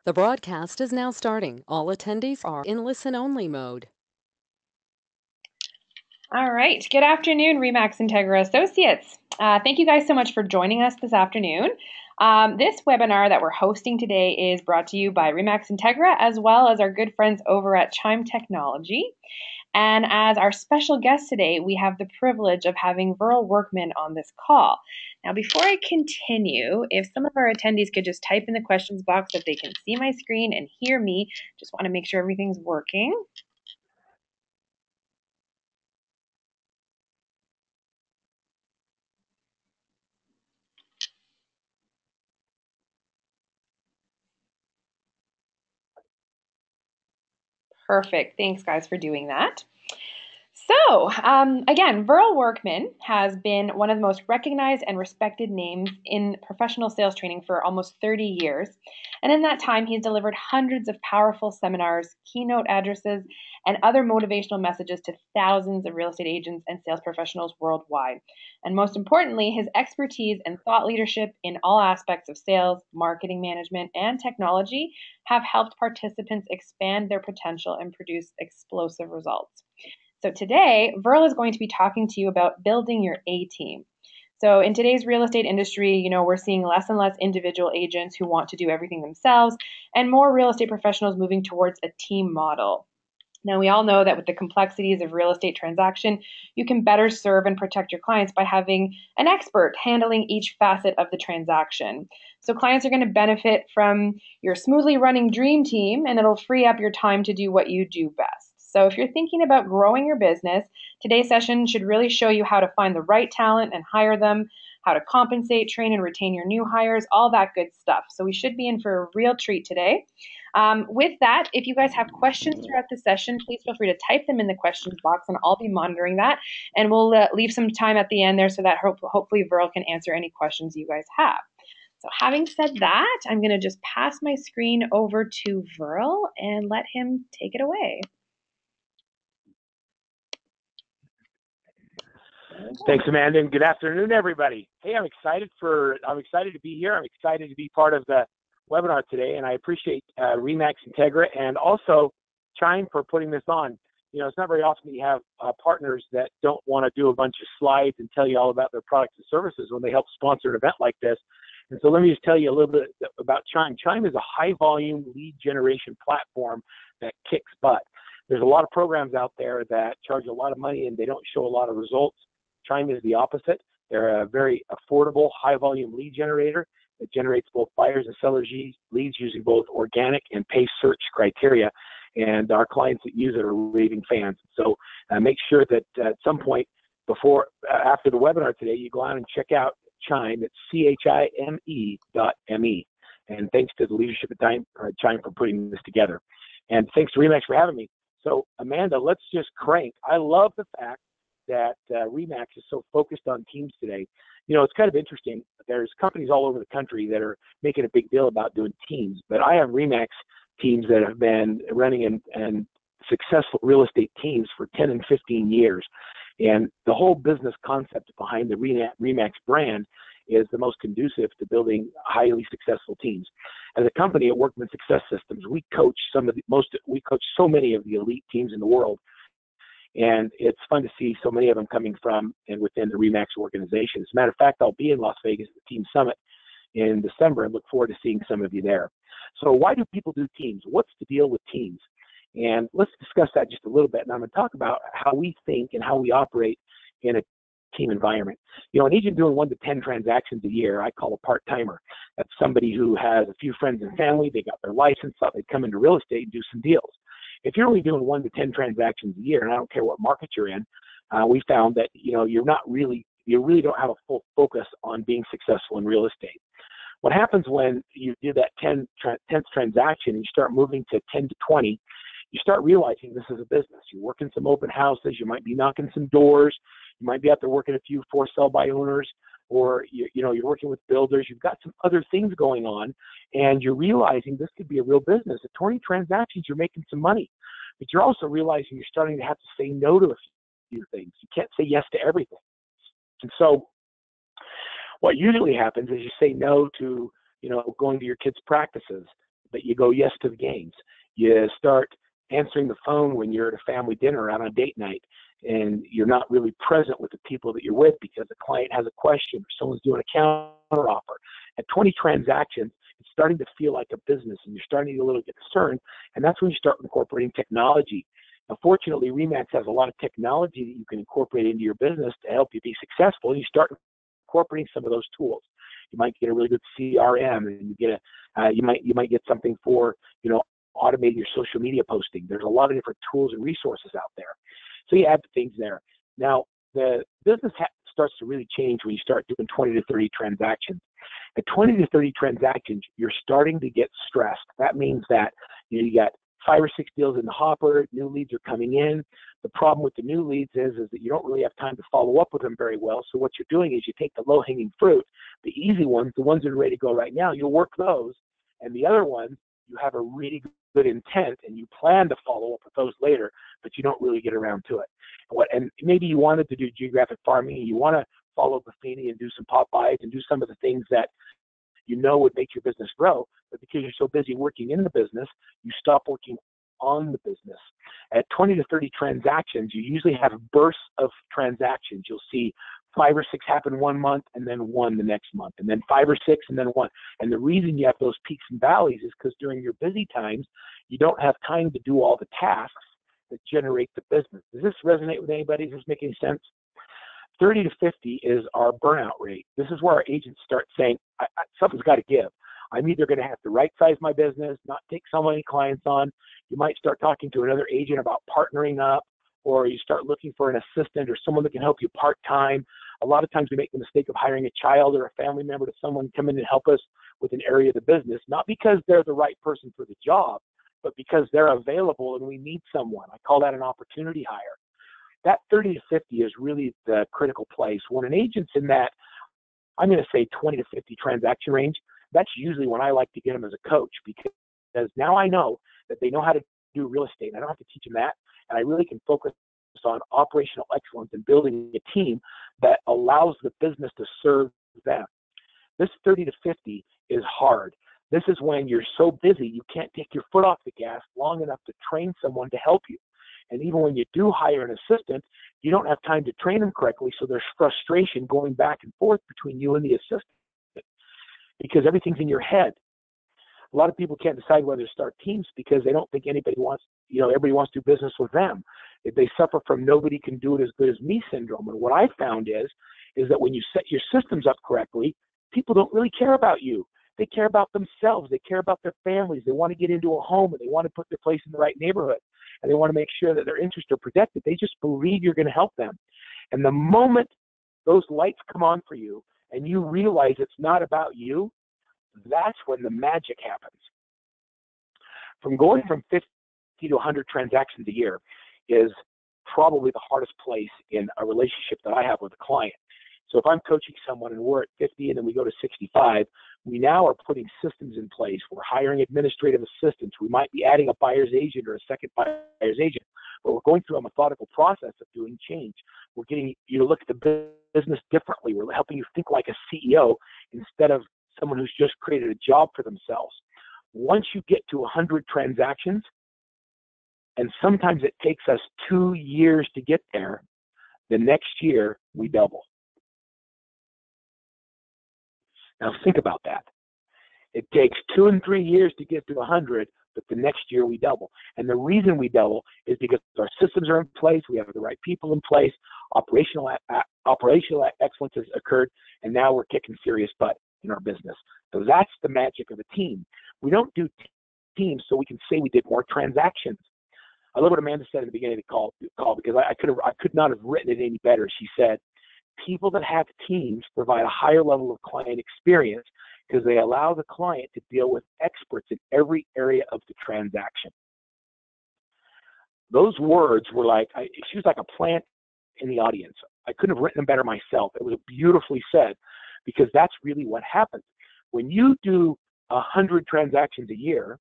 The broadcast is now starting. All attendees are in listen-only mode. All right. Good afternoon, Remax Integra Associates. Thank you guys so much for joining us this afternoon. This webinar that we're hosting today is brought to you by Remax Integra, as well as our good friends over at Chime Technology. And as our special guest today, we have the privilege of having Verl Workman on this call. Now, before I continue, if some of our attendees could just type in the questions box so that they can see my screen and hear me, just want to make sure everything's working. Perfect. Thanks, guys, for doing that. So, again, Verl Workman has been one of the most recognized and respected names in professional sales training for almost 30 years. And in that time, he's delivered hundreds of powerful seminars, keynote addresses, and other motivational messages to thousands of real estate agents and sales professionals worldwide. And most importantly, his expertise and thought leadership in all aspects of sales, marketing management, and technology have helped participants expand their potential and produce explosive results. So today, Verl is going to be talking to you about building your A-team. So in today's real estate industry, we're seeing less and less individual agents who want to do everything themselves, and more real estate professionals moving towards a team model. Now, we all know that with the complexities of real estate transaction, you can better serve and protect your clients by having an expert handling each facet of the transaction. So clients are going to benefit from your smoothly running dream team, and it'll free up your time to do what you do best. So if you're thinking about growing your business, today's session should really show you how to find the right talent and hire them, how to compensate, train, and retain your new hires, all that good stuff. So we should be in for a real treat today. With that, if you guys have questions throughout the session, please feel free to type them in the questions box, and I'll be monitoring that. And we'll leave some time at the end there so that hopefully Verl can answer any questions you guys have. So having said that, I'm going to just pass my screen over to Verl and let him take it away. Thanks, Amanda, and good afternoon, everybody. Hey, I'm excited to be here. I'm excited to be part of the webinar today, and I appreciate Remax Integra and also Chime for putting this on. It's not very often that you have partners that don't want to do a bunch of slides and tell you all about their products and services when they help sponsor an event like this. And so let me just tell you a little bit about Chime. Chime is a high-volume lead generation platform that kicks butt. There's a lot of programs out there that charge a lot of money and they don't show a lot of results. Chime is the opposite. They're a very affordable, high-volume lead generator that generates both buyers and sellers leads using both organic and paid search criteria. And our clients that use it are raving fans. So make sure that at some point after the webinar today, you go out and check out Chime. It's CHIME.me. And thanks to the leadership at Chime for putting this together. And thanks to Remax for having me. So Amanda, let's just crank. I love the fact that Remax is so focused on teams today. It's kind of interesting. There's companies all over the country that are making a big deal about doing teams, but I have Remax teams that have been running and successful real estate teams for 10 and 15 years. And the whole business concept behind the Remax brand is the most conducive to building highly successful teams. As a company at Workman Success Systems, we coach so many of the elite teams in the world. And it's fun to see so many of them coming from and within the Remax organization. As a matter of fact, I'll be in Las Vegas at the Team Summit in December and look forward to seeing some of you there. So why do people do teams? What's the deal with teams? And let's discuss that just a little bit. And I'm going to talk about how we think and how we operate in a team environment. An agent doing 1 to 10 transactions a year, I call a part-timer. That's somebody who has a few friends and family, they got their license, thought they'd come into real estate and do some deals. If you're only doing 1 to 10 transactions a year, and I don't care what market you're in, we found that you really don't have a full focus on being successful in real estate. What happens when you do that 10th transaction and you start moving to 10 to 20, you start realizing this is a business. You're working some open houses, you might be knocking some doors, you might be out there working a few for sale by owners, or you're working with builders, you've got some other things going on, and you're realizing this could be a real business. At 20 transactions, you're making some money, but you're also realizing you're starting to have to say no to a few things. You can't say yes to everything. And so what usually happens is you say no to, going to your kids' practices, but you go yes to the games. You start answering the phone when you're at a family dinner out on a date night, and you're not really present with the people that you're with because the client has a question or someone's doing a counter offer. At 20 transactions, it's starting to feel like a business, and you're starting to a little get concerned, and that's when you start incorporating technology. Now, fortunately, Remax has a lot of technology that you can incorporate into your business to help you be successful, and you start incorporating some of those tools. You might get a really good CRM, and you get you might get something for automating your social media posting. There's a lot of different tools and resources out there. So you add the things there. Now, the business starts to really change when you start doing 20 to 30 transactions. At 20 to 30 transactions, you're starting to get stressed. That means that you got 5 or 6 deals in the hopper, new leads are coming in. The problem with the new leads is that you don't really have time to follow up with them very well. So what you're doing is you take the low-hanging fruit, the easy ones, the ones that are ready to go right now, you'll work those. And the other ones, you have a really good intent and you plan to follow up with those later, but you don't really get around to it. And maybe you wanted to do geographic farming and you want to follow Buffini and do some pop buys and do some of the things that would make your business grow, but because you're so busy working in the business, you stop working on the business. At 20 to 30 transactions, you usually have bursts of transactions. You'll see 5 or 6 happen one month and then 1 the next month, and then 5 or 6 and then 1. And the reason you have those peaks and valleys is because during your busy times, you don't have time to do all the tasks that generate the business. Does this resonate with anybody? Is this making sense? 30 to 50 is our burnout rate. This is where our agents start saying, something's got to give. I'm either going to have to right-size my business, not take so many clients on. You might start talking to another agent about partnering up, or you start looking for an assistant or someone that can help you part-time. A lot of times we make the mistake of hiring a child or a family member to someone come in and help us with an area of the business, not because they're the right person for the job, but because they're available and we need someone. I call that an opportunity hire. That 30 to 50 is really the critical place. When an agent's in that, I'm going to say 20 to 50 transaction range, that's usually when I like to get them as a coach, because now I know that they know how to do real estate. I don't have to teach them that, and I really can focus on operational excellence and building a team that allows the business to serve them. This 30 to 50 is hard. This is when you're so busy you can't take your foot off the gas long enough to train someone to help you. And even when you do hire an assistant, you don't have time to train them correctly, so there's frustration going back and forth between you and the assistant because everything's in your head. A lot of people can't decide whether to start teams because they don't think everybody wants to do business with them. They suffer from nobody can do it as good as me syndrome. And what I found is that when you set your systems up correctly, people don't really care about you. They care about themselves. They care about their families. They want to get into a home and they want to put their place in the right neighborhood. And they want to make sure that their interests are protected. They just believe you're going to help them. And the moment those lights come on for you and you realize it's not about you, that's when the magic happens. From going from 50 to 100 transactions a year is probably the hardest place in a relationship that I have with a client. So if I'm coaching someone and we're at 50 and then we go to 65, we now are putting systems in place. We're hiring administrative assistants. We might be adding a buyer's agent or a second buyer's agent, but we're going through a methodical process of doing change. We're getting you to look at the business differently. We're helping you think like a CEO instead of someone who's just created a job for themselves. Once you get to 100 transactions, and sometimes it takes us 2 years to get there, the next year we double. Now think about that. It takes 2 and 3 years to get to 100, but the next year we double. And the reason we double is because our systems are in place, we have the right people in place, operational excellence has occurred, and now we're kicking serious butt in our business. So that's the magic of a team. We don't do teams so we can say we did more transactions. I love what Amanda said at the beginning of the call because I could not have written it any better. She said, people that have teams provide a higher level of client experience because they allow the client to deal with experts in every area of the transaction. Those words were like, she was like a plant in the audience. I couldn't have written them better myself. It was beautifully said because that's really what happens. When you do 100 transactions a year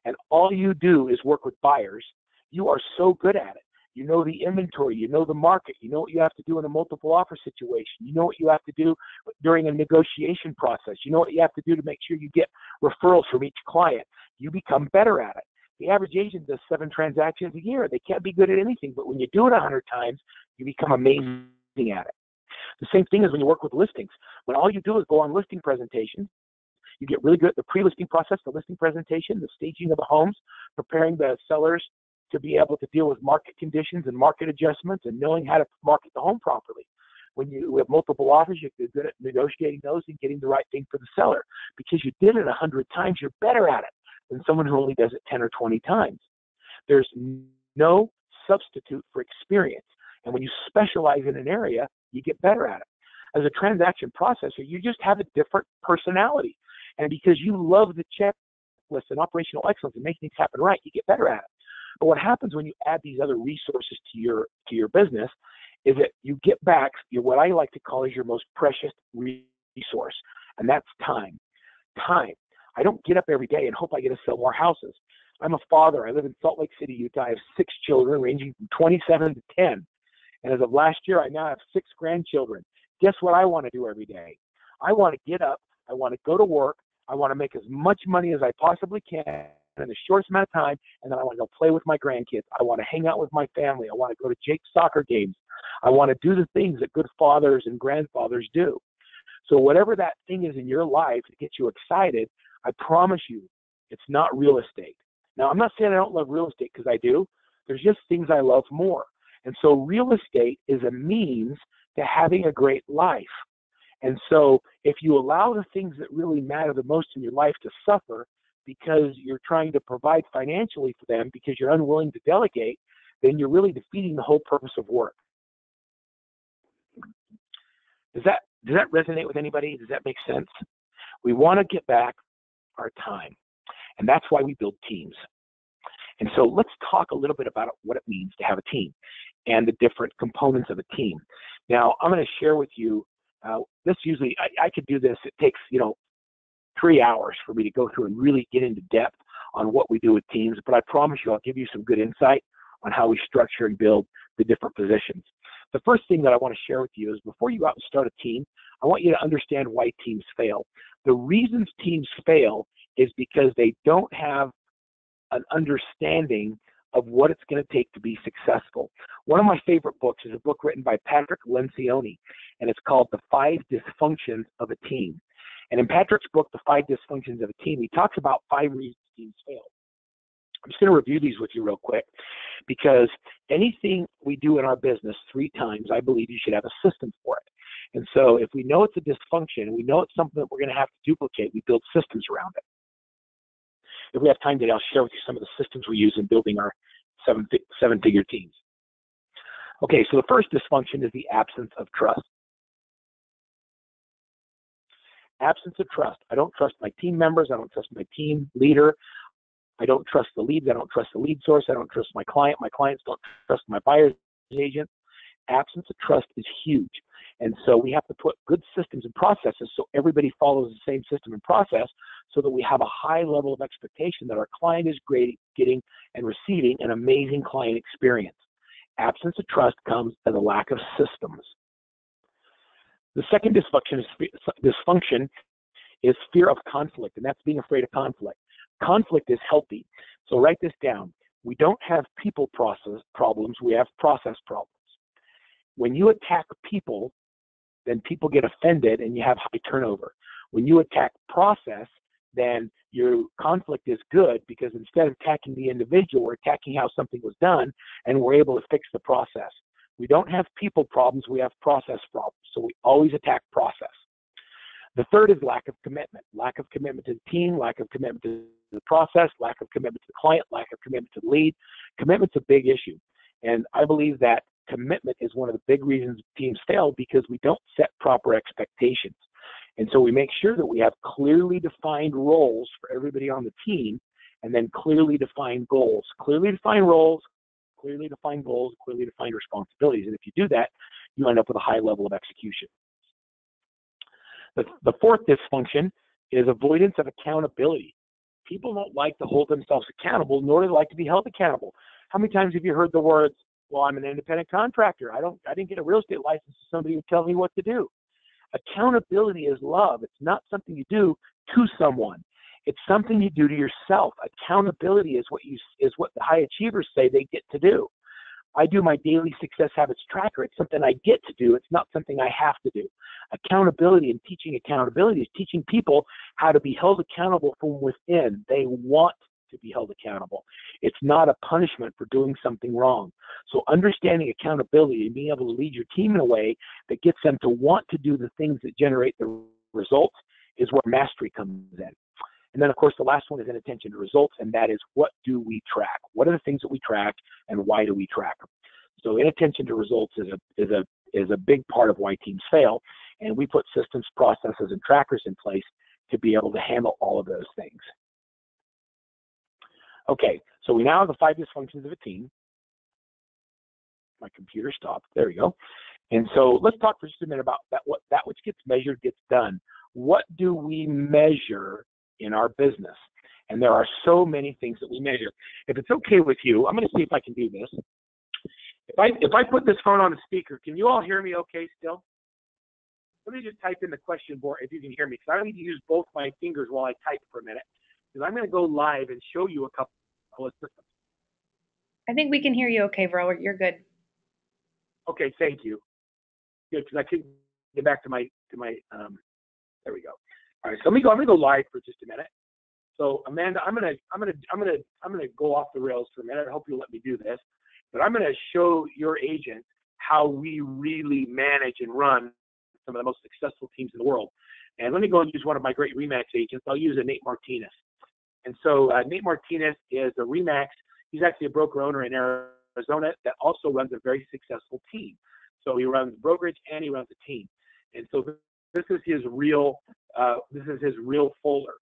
and all you do is work with buyers, you are so good at it. You know the inventory, you know the market, you know what you have to do in a multiple offer situation, you know what you have to do during a negotiation process, you know what you have to do to make sure you get referrals from each client, you become better at it. The average agent does 7 transactions a year. They can't be good at anything, but when you do it 100 times, you become amazing at it. The same thing is when you work with listings. When all you do is go on listing presentations, you get really good at the pre-listing process, the listing presentation, the staging of the homes, preparing the sellers to be able to deal with market conditions and market adjustments and knowing how to market the home properly. When you have multiple offers, you're good at negotiating those and getting the right thing for the seller. Because you did it 100 times, you're better at it than someone who only does it 10 or 20 times. There's no substitute for experience. And when you specialize in an area, you get better at it. As a transaction processor, you just have a different personality. And because you love the checklist and operational excellence and make things happen right, you get better at it. But what happens when you add these other resources to your business is that you get back what I like to call is your most precious resource, and that's time. Time. I don't get up every day and hope I get to sell more houses. I'm a father. I live in Salt Lake City, Utah. I have 6 children ranging from 27 to 10. And as of last year, I now have 6 grandchildren. Guess what I want to do every day? I want to get up. I want to go to work. I want to make as much money as I possibly can in the shortest amount of time, and then I want to go play with my grandkids. I want to hang out with my family. I want to go to Jake's soccer games. I want to do the things that good fathers and grandfathers do. So whatever that thing is in your life that gets you excited, I promise you, it's not real estate. Now, I'm not saying I don't love real estate, because I do. There's just things I love more. And so real estate is a means to having a great life. And so if you allow the things that really matter the most in your life to suffer because you're trying to provide financially for them because you're unwilling to delegate, then you're really defeating the whole purpose of work. Does that resonate with anybody? Does that make sense? We want to get back our time, and that's why we build teams. And so let's talk a little bit about what it means to have a team and the different components of a team. Now, I'm going to share with you, this usually, I could do this, it takes, 3 hours for me to go through and really get into depth on what we do with teams, but I promise you I'll give you some good insight on how we structure and build the different positions. The first thing that I want to share with you is before you go out and start a team, I want you to understand why teams fail. The reasons teams fail is because they don't have an understanding of what it's going to take to be successful. One of my favorite books is a book written by Patrick Lencioni, and it's called The 5 Dysfunctions of a Team. And in Patrick's book, The 5 Dysfunctions of a Team, he talks about 5 reasons teams fail. I'm just going to review these with you real quick, because anything we do in our business 3 times, I believe you should have a system for it. And so if we know it's a dysfunction, we know it's something that we're going to have to duplicate, we build systems around it. If we have time today, I'll share with you some of the systems we use in building our seven-figure teams. Okay, so the first dysfunction is the absence of trust. Absence of trust. I don't trust my team members. I don't trust my team leader. I don't trust the leads. I don't trust the lead source. I don't trust my client. My clients don't trust my buyer's agent. Absence of trust is huge. And so we have to put good systems and processes so everybody follows the same system and process so that we have a high level of expectation that our client is getting and receiving an amazing client experience. Absence of trust comes as a lack of systems. The second dysfunction is fear of conflict, and that's being afraid of conflict. Conflict is healthy. So write this down. We don't have people problems, we have process problems. When you attack people, then people get offended and you have high turnover. When you attack process, then your conflict is good because instead of attacking the individual, we're attacking how something was done and we're able to fix the process. We don't have people problems, we have process problems. So we always attack process. The third is lack of commitment. Lack of commitment to the team, lack of commitment to the process, lack of commitment to the client, lack of commitment to the lead. Commitment's a big issue. And I believe that commitment is one of the big reasons teams fail because we don't set proper expectations. And so we make sure that we have clearly defined roles for everybody on the team and then clearly defined goals. Clearly defined roles, clearly defined goals, clearly defined responsibilities. And if you do that, you end up with a high level of execution. The fourth dysfunction is avoidance of accountability. People don't like to hold themselves accountable, nor do they like to be held accountable. How many times have you heard the words, well, I'm an independent contractor. I didn't get a real estate license to somebody who tells me what to do. Accountability is love. It's not something you do to someone. It's something you do to yourself. Accountability is what the high achievers say they get to do. I do my daily success habits tracker. It's something I get to do. It's not something I have to do. Accountability and teaching accountability is teaching people how to be held accountable from within. They want to be held accountable. It's not a punishment for doing something wrong. So understanding accountability and being able to lead your team in a way that gets them to want to do the things that generate the results is where mastery comes in. And then, of course, the last one is inattention to results, and that is, what do we track? What are the things that we track, and why do we track them? So inattention to results is a big part of why teams fail, and we put systems, processes, and trackers in place to be able to handle all of those things. Okay, so we now have the 5 dysfunctions of a team. My computer stopped. There we go. And so let's talk for just a minute about that which gets measured gets done. What do we measure in our business? And there are so many things that we measure. If it's okay with you, I'm going to see if I can do this. If I put this phone on a speaker, can you all hear me okay still? Let me just type in the question board if you can hear me, because I need to use both my fingers while I type for a minute, because I'm going to go live and show you a couple of systems. I think we can hear you okay, Verl. You're good. Okay, thank you. Good, because I couldn't get back to my there we go. All right, so I'm gonna go live for just a minute. So Amanda, I'm gonna go off the rails for a minute. I hope you'll let me do this, but I'm gonna show your agent how we really manage and run some of the most successful teams in the world. And let me go and use one of my great Remax agents. I'll use a Nate Martinez. And so Nate Martinez is a Remax. He's actually a broker owner in Arizona that also runs a very successful team. So he runs brokerage and he runs a team. And so this is his real folder.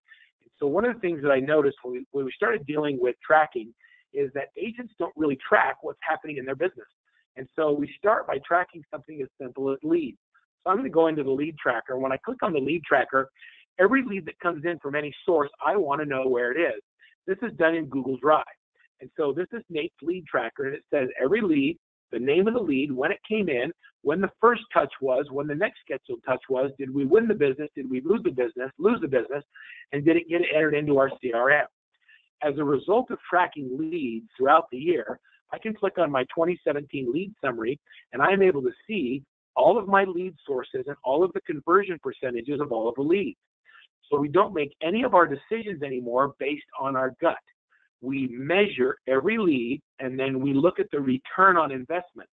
So one of the things that I noticed when we started dealing with tracking is that agents don't really track what's happening in their business. And so we start by tracking something as simple as leads. So I'm going to go into the lead tracker. When I click on the lead tracker, every lead that comes in from any source, I want to know where it is. This is done in Google Drive. And so this is Nate's lead tracker, and it says every lead, the name of the lead, when it came in, when the first touch was, when the next scheduled touch was, did we win the business, did we lose the business, and did it get entered into our CRM? As a result of tracking leads throughout the year, I can click on my 2017 lead summary, and I'm able to see all of my lead sources and all of the conversion percentages of all of the leads. So we don't make any of our decisions anymore based on our gut. We measure every lead, and then we look at the return on investment.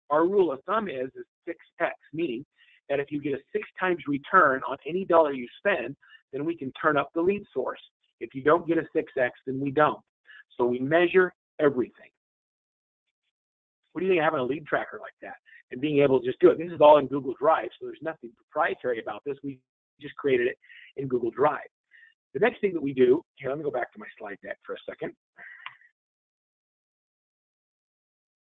Our rule of thumb is 6x, meaning that if you get a 6 times return on any dollar you spend, then we can turn up the lead source. If you don't get a 6x, then we don't. So we measure everything. What do you think of having a lead tracker like that and being able to just do it? This is all in Google Drive, so there's nothing proprietary about this. We just created it in Google Drive. The next thing that we do, here, let me go back to my slide deck for a second.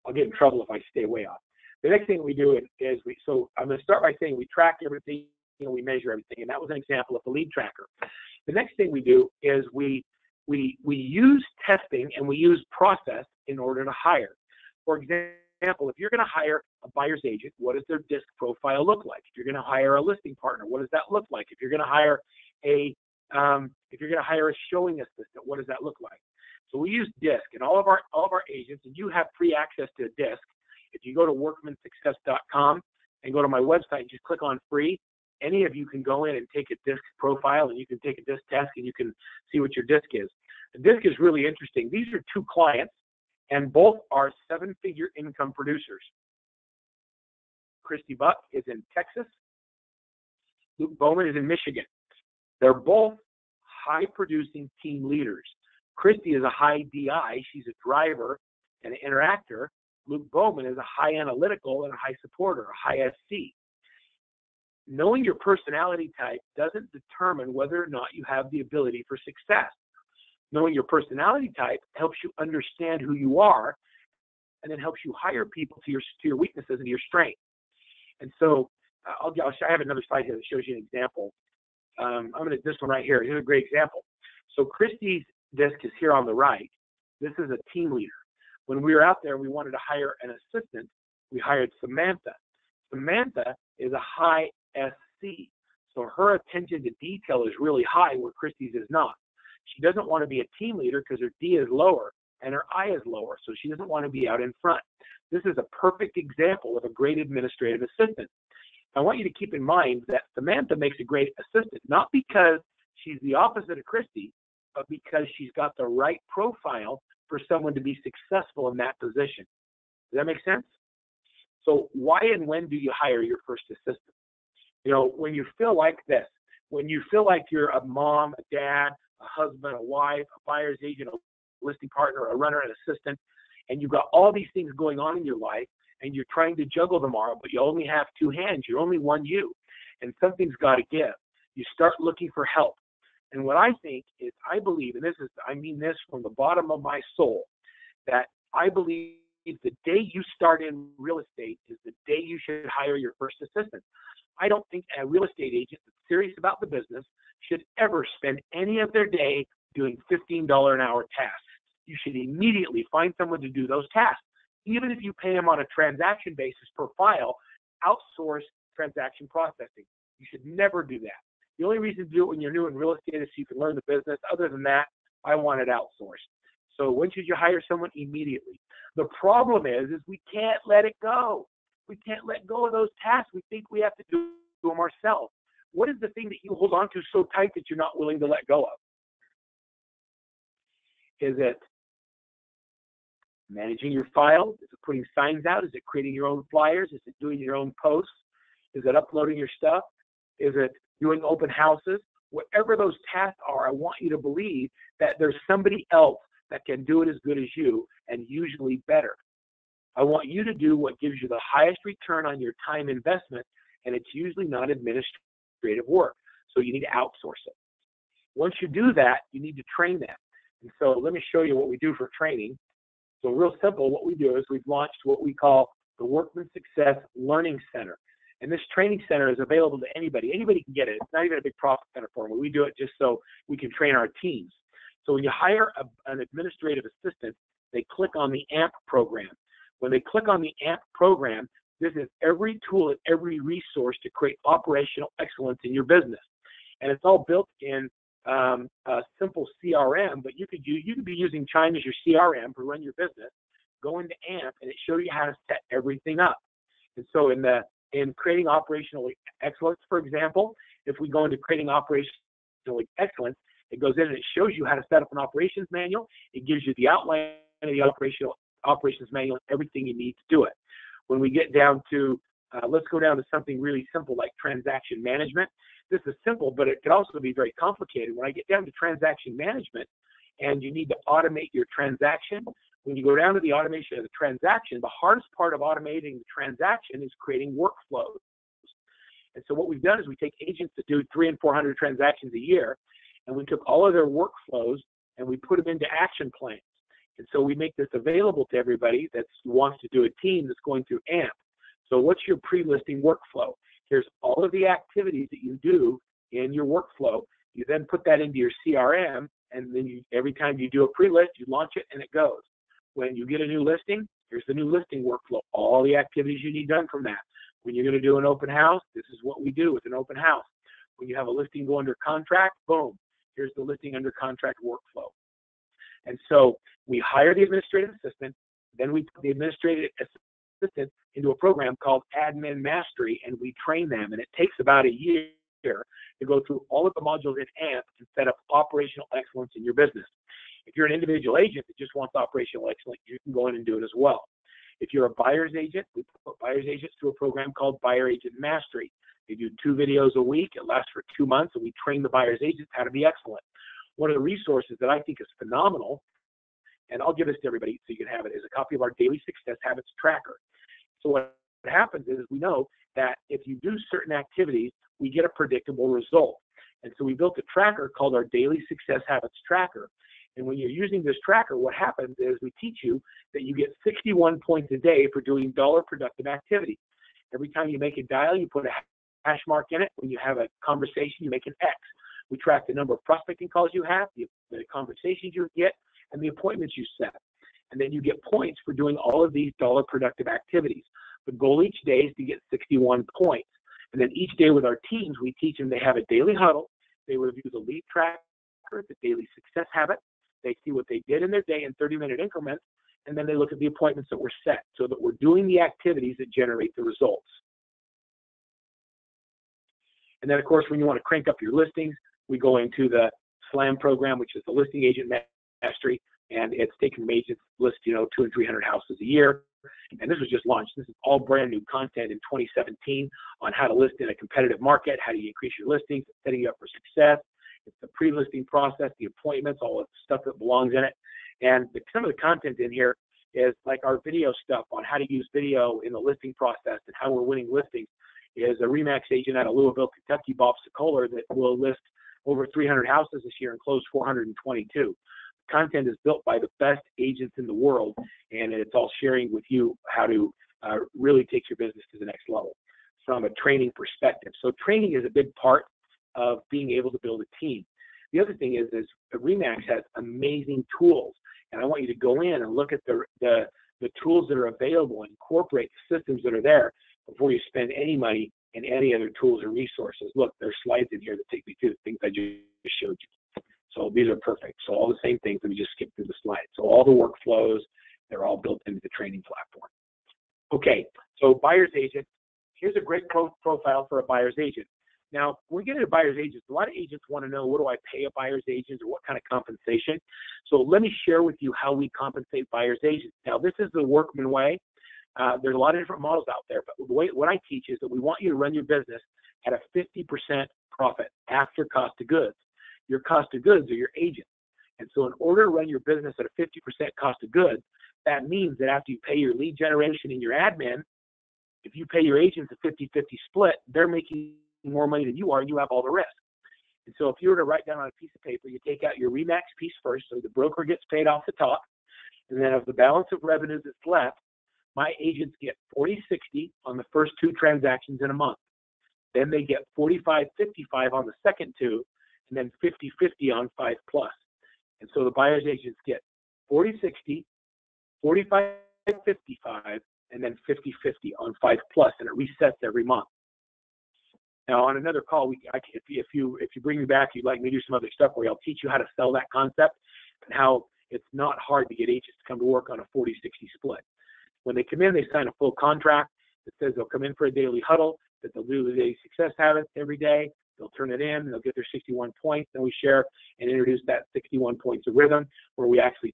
I'll get in trouble if I stay way off. The next thing we do is so I'm going to start by saying we track everything, we measure everything, and that was an example of the lead tracker. The next thing we do is we use testing and we use process in order to hire. For example, if you're going to hire a buyer's agent, what does their DISC profile look like? If you're going to hire a listing partner, what does that look like? If you're going to hire a showing assistant, what does that look like? So we use DISC, and all of our agents, and you have free access to DISC. If you go to workmansuccess.com and go to my website and just click on free, any of you can go in and take a DISC profile, and you can take a DISC test, and you can see what your DISC is. The DISC is really interesting. These are 2 clients, and both are 7-figure income producers. Christy Buck is in Texas. Luke Bowman is in Michigan. They're both high-producing team leaders. Christy is a high DI. She's a driver and an interactor. Luke Bowman is a high analytical and a high supporter, a high SC. Knowing your personality type doesn't determine whether or not you have the ability for success. Knowing your personality type helps you understand who you are, and then helps you hire people to your weaknesses and your strengths. I have another slide here that shows you an example. This one right here. Here's a great example. So Christy's DISC is here on the right. This is a team leader. When we were out there, we wanted to hire an assistant. We hired Samantha. Samantha is a high SC. So her attention to detail is really high where Christy's is not. She doesn't want to be a team leader because her D is lower and her I is lower, so she doesn't want to be out in front. This is a perfect example of a great administrative assistant. I want you to keep in mind that Samantha makes a great assistant, not because she's the opposite of Christy, but because she's got the right profile for someone to be successful in that position. Does that make sense? So why and when do you hire your first assistant? You know, when you feel like this, when you feel like you're a mom, a dad, a husband, a wife, a buyer's agent, a listing partner, a runner, an assistant, and you've got all these things going on in your life, and you're trying to juggle them all, but you only have two hands, you're only one you, and something's got to give. You start looking for help. And what I think is, I believe, and I mean this from the bottom of my soul, that I believe the day you start in real estate is the day you should hire your first assistant. I don't think a real estate agent that's serious about the business should ever spend any of their day doing $15 an hour tasks. You should immediately find someone to do those tasks. Even if you pay them on a transaction basis per file, outsource transaction processing. You should never do that. The only reason to do it when you're new in real estate is so you can learn the business. Other than that, I want it outsourced. So when should you hire someone? Immediately. The problem is we can't let it go. We can't let go of those tasks. We think we have to do them ourselves. What is the thing that you hold on to so tight that you're not willing to let go of? Is it managing your files? Is it putting signs out? Is it creating your own flyers? Is it doing your own posts? Is it uploading your stuff? Is it doing open houses? Whatever those tasks are, I want you to believe that there's somebody else that can do it as good as you, and usually better. I want you to do what gives you the highest return on your time investment, and it's usually not administrative work. So you need to outsource it. Once you do that, you need to train them. And so let me show you what we do for training. So real simple, what we do is we've launched what we call the Workman Success Learning Center. And this training center is available to anybody. Anybody can get it. It's not even a big profit center for them. We do it just so we can train our teams. So when you hire an administrative assistant, they click on the AMP program. When they click on the AMP program, this is every tool and every resource to create operational excellence in your business. And it's all built in a simple CRM, but you could be using Chime as your CRM to run your business. Go into AMP, and it shows you how to set everything up. And so in creating operational excellence, for example, if we go into creating operational excellence, it goes in and it shows you how to set up an operations manual. It gives you the outline of the operations manual and everything you need to do it. When we get down to, let's go down to something really simple like transaction management. This is simple, but it can also be very complicated. When I get down to transaction management and you need to automate your transaction, when you go down to the automation of the transaction, the hardest part of automating the transaction is creating workflows. And so what we've done is we take agents that do 300 and 400 transactions a year, and we took all of their workflows and we put them into action plans. And so we make this available to everybody that wants to do a team that's going through AMP. So what's your pre-listing workflow? Here's all of the activities that you do in your workflow. You then put that into your CRM, and then every time you do a pre-list, you launch it and it goes. When you get a new listing, here's the new listing workflow, all the activities you need done from that. When you're going to do an open house, this is what we do with an open house. When you have a listing go under contract, boom, here's the listing under contract workflow. And so we hire the administrative assistant, then we put the administrative assistant into a program called Admin Mastery, and we train them. And it takes about a year to go through all of the modules in AMP and set up operational excellence in your business. If you're an individual agent that just wants operational excellence, you can go in and do it as well. If you're a buyer's agent, we put buyer's agents through a program called Buyer Agent Mastery. They do 2 videos a week. It lasts for 2 months, and we train the buyer's agents how to be excellent. One of the resources that I think is phenomenal, and I'll give this to everybody so you can have it, is a copy of our Daily Success Habits Tracker. So what happens is we know that if you do certain activities, we get a predictable result. And so we built a tracker called our Daily Success Habits Tracker. And when you're using this tracker, what happens is we teach you that you get 61 points a day for doing dollar productive activity. Every time you make a dial, you put a hash mark in it. When you have a conversation, you make an X. We track the number of prospecting calls you have, the conversations you get, and the appointments you set. And then you get points for doing all of these dollar productive activities. The goal each day is to get 61 points. And then each day with our teams, we teach them they have a daily huddle. They review the lead tracker, tracker. It's a daily success habit. They see what they did in their day in 30-minute increments, and then they look at the appointments that were set so that we're doing the activities that generate the results. And then, of course, when you want to crank up your listings, we go into the SLAM program, which is the Listing Agent Mastery, and it's taking agents list, 200 and 300 houses a year. And this was just launched. This is all brand new content in 2017 on how to list in a competitive market, how do you increase your listings, setting you up for success. It's the pre-listing process, the appointments, all the stuff that belongs in it. And some of the content in here is like our video stuff on how to use video in the listing process and how we're winning listings. Is a RE/MAX agent out of Louisville, Kentucky, Bob Sokoler, that will list over 300 houses this year and close 422. Content is built by the best agents in the world, and it's all sharing with you how to really take your business to the next level from a training perspective. So training is a big part of being able to build a team. The other thing is RE/MAX has amazing tools, and I want you to go in and look at the tools that are available and incorporate the systems that are there before you spend any money in any other tools or resources. Look, there's slides in here that take me to the things I just showed you. So these are perfect. So all the same things, let me just skip through the slides. So all the workflows, they're all built into the training platform. Okay, so buyer's agent. Here's a great profile for a buyer's agent. Now, when we get into buyer's agents, a lot of agents want to know, what do I pay a buyer's agent or what kind of compensation? So let me share with you how we compensate buyer's agents. Now, this is the Workman way. There's a lot of different models out there, but what I teach is that we want you to run your business at a 50% profit after cost of goods. Your cost of goods are your agents. And so in order to run your business at a 50% cost of goods, that means that after you pay your lead generation and your admin, if you pay your agents a 50-50 split, they're making more money than you are, and you have all the risk. And so if you were to write down on a piece of paper, you take out your RE/MAX piece first, so the broker gets paid off the top, and then of the balance of revenues that's left, my agents get 40-60 on the first 2 transactions in a month. Then they get 45-55 on the second 2, and then 50-50 on 5+. And so the buyer's agents get 40-60, 45-55, and then 50-50 on 5+, and it resets every month. Now, on another call, if you bring me back, you'd like me to do some other stuff where I'll teach you how to sell that concept and how it's not hard to get agents to come to work on a 40-60 split. When they come in, they sign a full contract that says they'll come in for a daily huddle, that they'll do the daily success habits every day. They'll turn it in, they'll get their 61 points, then we share and introduce that 61 points of rhythm where we actually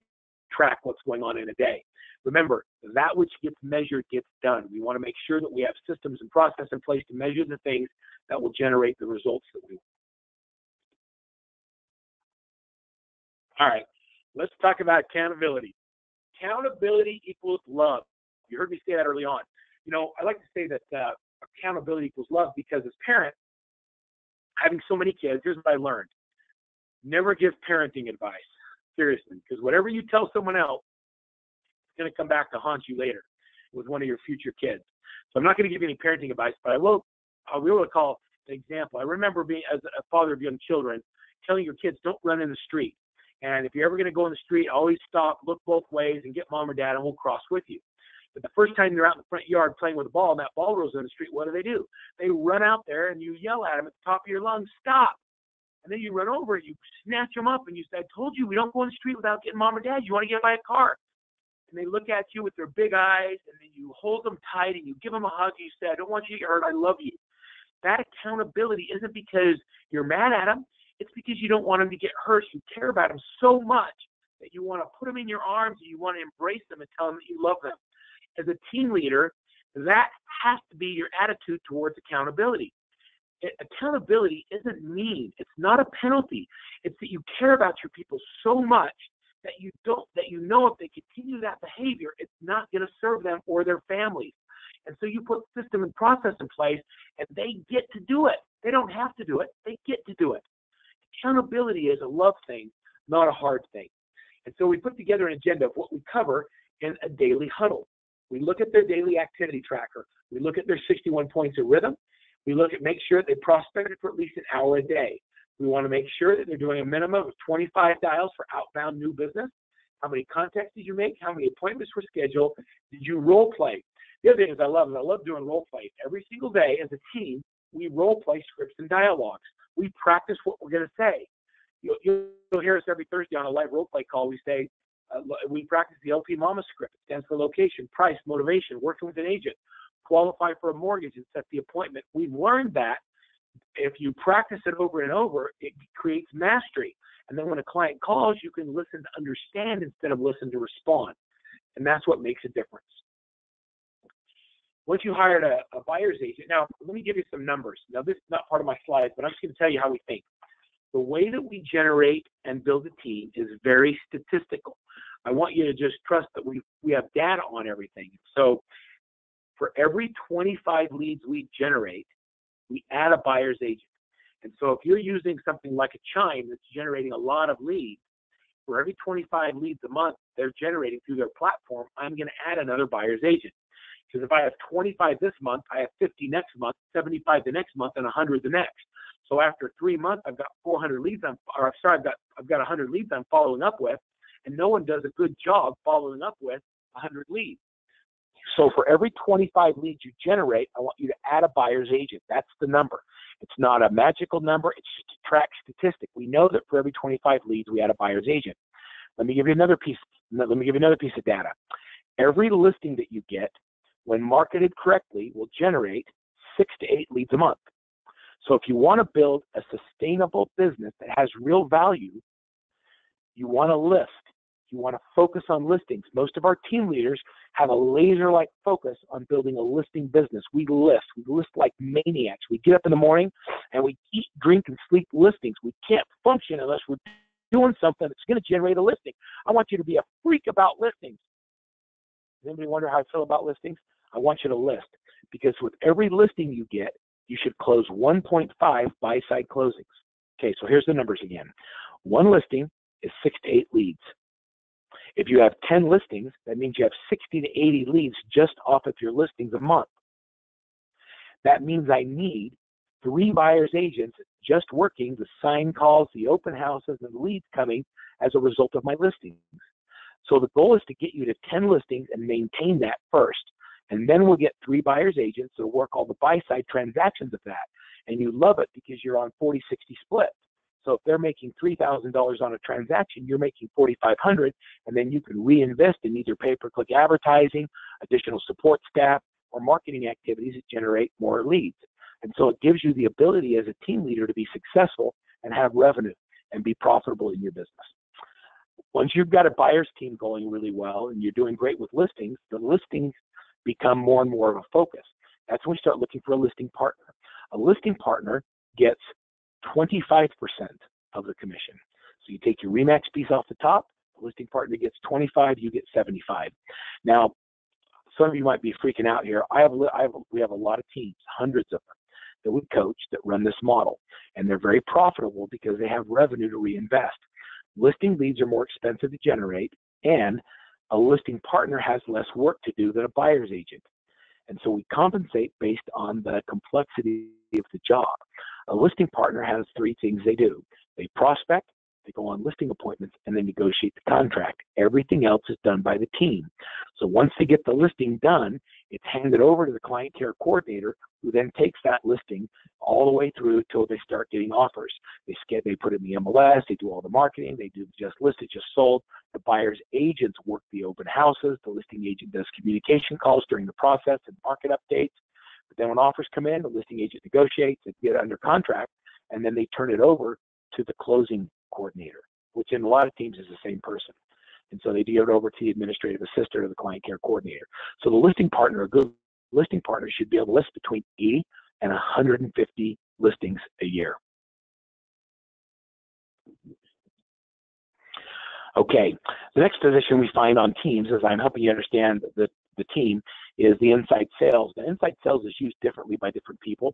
track what's going on in a day. Remember, that which gets measured gets done. We want to make sure that we have systems and process in place to measure the things that will generate the results that we want. All right, let's talk about accountability. Accountability equals love. You heard me say that early on. I like to say that accountability equals love because as parents, having so many kids, here's what I learned. Never give parenting advice, seriously, because whatever you tell someone else, it's going to come back to haunt you later with one of your future kids. So I'm not going to give you any parenting advice, but I'll be able to call an example. I remember being, as a father of young children, telling your kids, don't run in the street. And if you're ever going to go in the street, always stop, look both ways, and get mom or dad, and we'll cross with you. But the first time you're out in the front yard playing with a ball and that ball rolls in the street, what do? They run out there and you yell at them at the top of your lungs, stop. And then you run over and you snatch them up and you say, I told you we don't go in the street without getting mom or dad. You want to get by a car. And they look at you with their big eyes and then you hold them tight and you give them a hug and you say, I don't want you to get hurt. I love you. That accountability isn't because you're mad at them. It's because you don't want them to get hurt. You care about them so much that you want to put them in your arms and you want to embrace them and tell them that you love them. As a team leader, that has to be your attitude towards accountability. Accountability isn't mean. It's not a penalty. It's that you care about your people so much that you know if they continue that behavior, it's not going to serve them or their families. And so you put system and process in place, and they get to do it. They don't have to do it. They get to do it. Accountability is a love thing, not a hard thing. And so we put together an agenda of what we cover in a daily huddle. We look at their daily activity tracker. We look at their 61 points of rhythm. We look at make sure they prospected for at least an hour a day. We want to make sure that they're doing a minimum of 25 dials for outbound new business. How many contacts did you make? How many appointments were scheduled? Did you role play? The other thing is I love doing role play. Every single day as a team, we role play scripts and dialogues. We practice what we're going to say. You'll hear us every Thursday on a live role play call. We say, we practice the LP Mama script. It stands for location, price, motivation, working with an agent, qualify for a mortgage, and set the appointment. We've learned that if you practice it over and over, it creates mastery. And then when a client calls, you can listen to understand instead of listen to respond. And that's what makes a difference. Once you hired a buyer's agent, now let me give you some numbers. Now this is not part of my slides, but I'm just going to tell you how we think. The way that we generate and build a team is very statistical. I want you to just trust that we have data on everything. So for every 25 leads we generate, we add a buyer's agent. And so if you're using something like a Chime that's generating a lot of leads, for every 25 leads a month they're generating through their platform, I'm going to add another buyer's agent. Because if I have 25 this month, I have 50 next month, 75 the next month, and 100 the next. So after 3 months, I've got 400 leads. I've got 100 leads I'm following up with, and no one does a good job following up with 100 leads. So for every 25 leads you generate, I want you to add a buyer's agent. That's the number. It's not a magical number. It's just a track statistic. We know that for every 25 leads, we add a buyer's agent. Let me give you another piece of data. Every listing that you get, when marketed correctly, will generate 6 to 8 leads a month. So if you want to build a sustainable business that has real value, you want to list. You want to focus on listings. Most of our team leaders have a laser-like focus on building a listing business. We list like maniacs. We get up in the morning and we eat, drink, and sleep listings. We can't function unless we're doing something that's going to generate a listing. I want you to be a freak about listings. Does anybody wonder how I feel about listings? I want you to list, because with every listing you get, you should close 1.5 buy-side closings. Okay, so here's the numbers again. One listing is 6 to 8 leads. If you have 10 listings, that means you have 60 to 80 leads just off of your listings a month. That means I need 3 buyer's agents just working the sign calls, the open houses, and the leads coming as a result of my listings. So the goal is to get you to 10 listings and maintain that first. And then we'll get 3 buyer's agents that will work all the buy-side transactions of that. And you love it because you're on 40-60 split. So if they're making $3,000 on a transaction, you're making $4,500, and then you can reinvest in either pay-per-click advertising, additional support staff, or marketing activities that generate more leads. And so it gives you the ability as a team leader to be successful and have revenue and be profitable in your business. Once you've got a buyer's team going really well and you're doing great with listings, the listings become more and more of a focus. That's when we start looking for a listing partner. A listing partner gets 25% of the commission. So you take your Remax piece off the top, the listing partner gets 25, you get 75. Now, some of you might be freaking out here. We have a lot of teams, hundreds of them, that we coach that run this model, and they're very profitable because they have revenue to reinvest. Listing leads are more expensive to generate, and a listing partner has less work to do than a buyer's agent. And so we compensate based on the complexity of the job. A listing partner has 3 things they do. They prospect, they go on listing appointments, and they negotiate the contract. Everything else is done by the team. So once they get the listing done, it's handed over to the client care coordinator, who then takes that listing all the way through till they start getting offers. They put it in the MLS, they do all the marketing, they do just listed, just sold. The buyer's agents work the open houses. The listing agent does communication calls during the process and market updates. But then when offers come in, the listing agent negotiates and get it under contract, and then they turn it over to the closing coordinator, which in a lot of teams is the same person. And so they give it over to the administrative assistant or the client care coordinator. So the listing partner, a good listing partner, should be able to list between 80 and 150 listings a year. Okay, the next position we find on teams, as I'm helping you understand the team, is the inside sales. The inside sales is used differently by different people.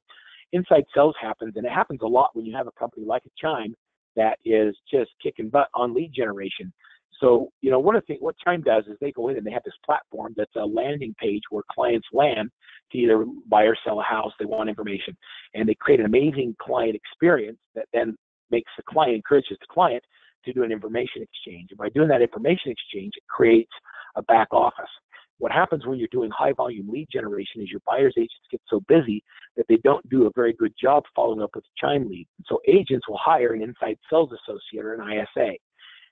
Inside sales happens, and it happens a lot when you have a company like a Chime that is just kicking butt on lead generation. So, you know, one of the things, what Chime does is they go in and they have this platform that's a landing page where clients land to either buy or sell a house. They want information, and they create an amazing client experience that then encourages the client to do an information exchange. And by doing that information exchange, it creates a back office. What happens when you're doing high volume lead generation is your buyer's agents get so busy that they don't do a very good job following up with chime lead. And so agents will hire an inside sales associate or an ISA.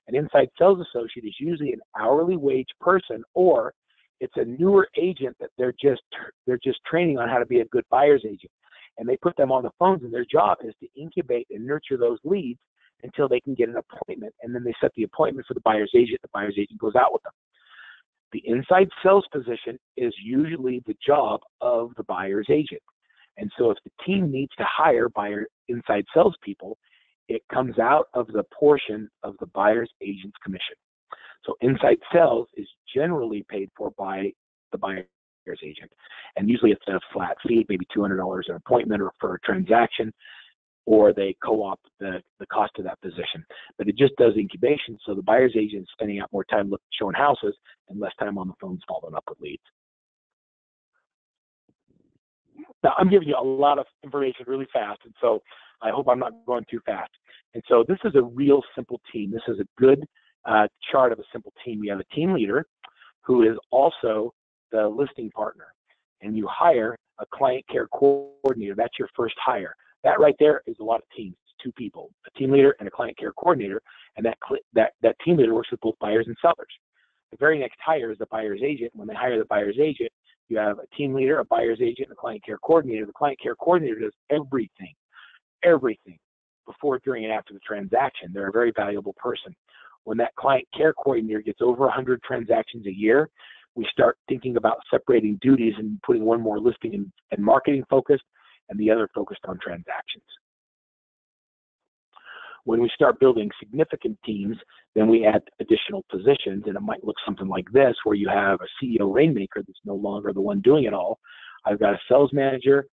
An inside sales associate is usually an hourly wage person, or it's a newer agent that they're just training on how to be a good buyer's agent. And they put them on the phones, and their job is to incubate and nurture those leads until they can get an appointment. And then they set the appointment for the buyer's agent. The buyer's agent goes out with them. The inside sales position is usually the job of the buyer's agent. And so if the team needs to hire inside salespeople, it comes out of the portion of the buyer's agent's commission. So inside sales is generally paid for by the buyer's agent. And usually it's a flat fee, maybe $200 an appointment or for a transaction, or they co-opt the cost of that position. But it just does incubation, so the buyer's agent is spending out more time showing houses and less time on the phones following up with leads. Now, I'm giving you a lot of information really fast, and so I hope I'm not going too fast. And so this is a real simple team. This is a good chart of a simple team. You have a team leader who is also the listing partner, and you hire a client care coordinator. That's your first hire. That right there is a lot of teams. It's two people, a team leader and a client care coordinator, and that team leader works with both buyers and sellers. The very next hire is the buyer's agent. When they hire the buyer's agent, you have a team leader, a buyer's agent, and a client care coordinator. The client care coordinator does everything before, during, and after the transaction. They're a very valuable person. When that client care coordinator gets over 100 transactions a year, we start thinking about separating duties and putting one more listing and marketing focused and the other focused on transactions. When we start building significant teams, then we add additional positions, and it might look something like this, where you have a CEO rainmaker that's no longer the one doing it all. I've got a sales manager,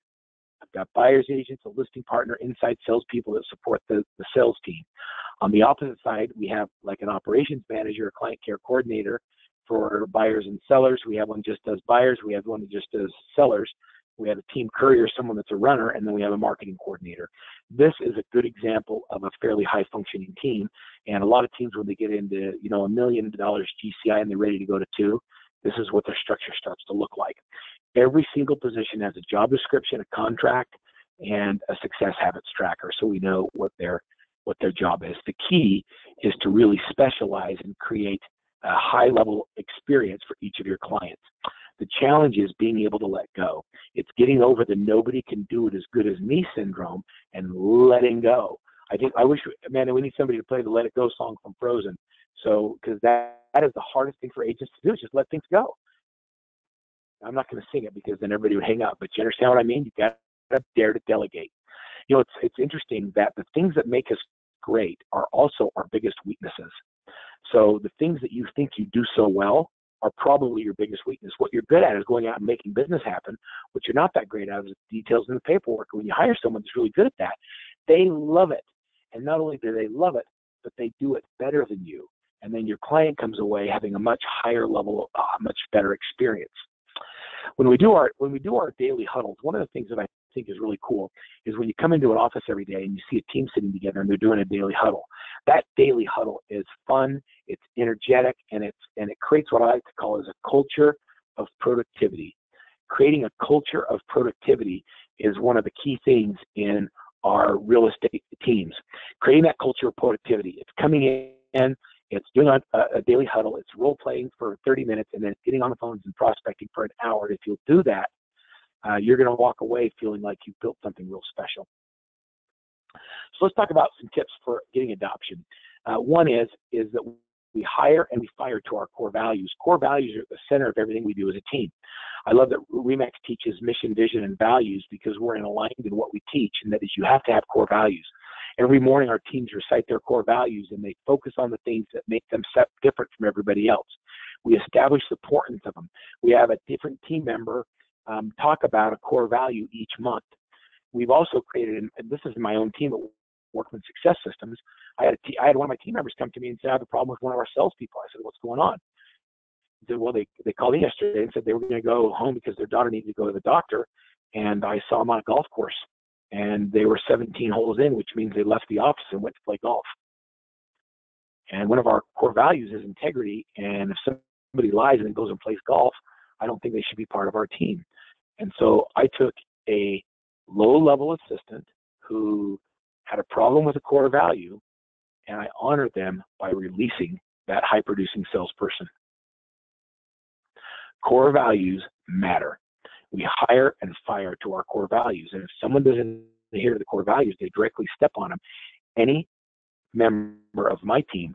I've got buyer's agents, a listing partner, inside salespeople that support the sales team. On the opposite side, we have like an operations manager, a client care coordinator for buyers and sellers. We have one just does buyers. We have one that just does sellers. We have a team courier, someone that's a runner, and then we have a marketing coordinator. This is a good example of a fairly high functioning team. And a lot of teams, when they get into, $1 million GCI and they're ready to go to 2, this is what their structure starts to look like. Every single position has a job description, a contract, and a success habits tracker, so we know what their job is. The key is to really specialize and create a high level experience for each of your clients. The challenge is being able to let go. It's getting over the nobody can do it as good as me syndrome and letting go. I wish, Amanda, we need somebody to play the Let It Go song from Frozen. So, because that is the hardest thing for agents to do, is just let things go. I'm not going to sing it because then everybody would hang up, but you understand what I mean? You got to dare to delegate. It's interesting that the things that make us great are also our biggest weaknesses. So the things that you think you do so well are probably your biggest weakness. What you're good at is going out and making business happen. What you're not that great at is the details in the paperwork. When you hire someone that's really good at that, they love it. And not only do they love it, but they do it better than you. And then your client comes away having a much higher level, much better experience. When we do our daily huddles, one of the things that I think is really cool is when you come into an office every day and you see a team sitting together and they're doing a daily huddle. That daily huddle is fun, it's energetic, and it creates what I like to call as a culture of productivity. Creating a culture of productivity is one of the key things in our real estate teams. Creating that culture of productivity. It's coming in, it's doing a daily huddle, it's role playing for 30 minutes, and then it's getting on the phones and prospecting for an hour. And if you'll do that, you're going to walk away feeling like you've built something real special. So let's talk about some tips for getting adoption. One is that we hire and we fire to our core values. Core values are at the center of everything we do as a team. I love that RE/MAX teaches mission, vision, and values because we're aligned in what we teach, and that is you have to have core values. Every morning our teams recite their core values and they focus on the things that make them different from everybody else. We establish the importance of them. We have a different team member talk about a core value each month. We've also created, and this is my own team at Workman Success Systems, I had one of my team members come to me and say, I have a problem with one of our salespeople. I said, what's going on? He said, well, they called me yesterday and said they were going to go home because their daughter needed to go to the doctor, and I saw them on a golf course. And they were 17 holes in, which means they left the office and went to play golf. And one of our core values is integrity. And if somebody lies and goes and plays golf, I don't think they should be part of our team. And so I took a low-level assistant who had a problem with a core value, and I honored them by releasing that high-producing salesperson. Core values matter. We hire and fire to our core values. And if someone doesn't adhere to the core values, they directly step on them. Any member of my team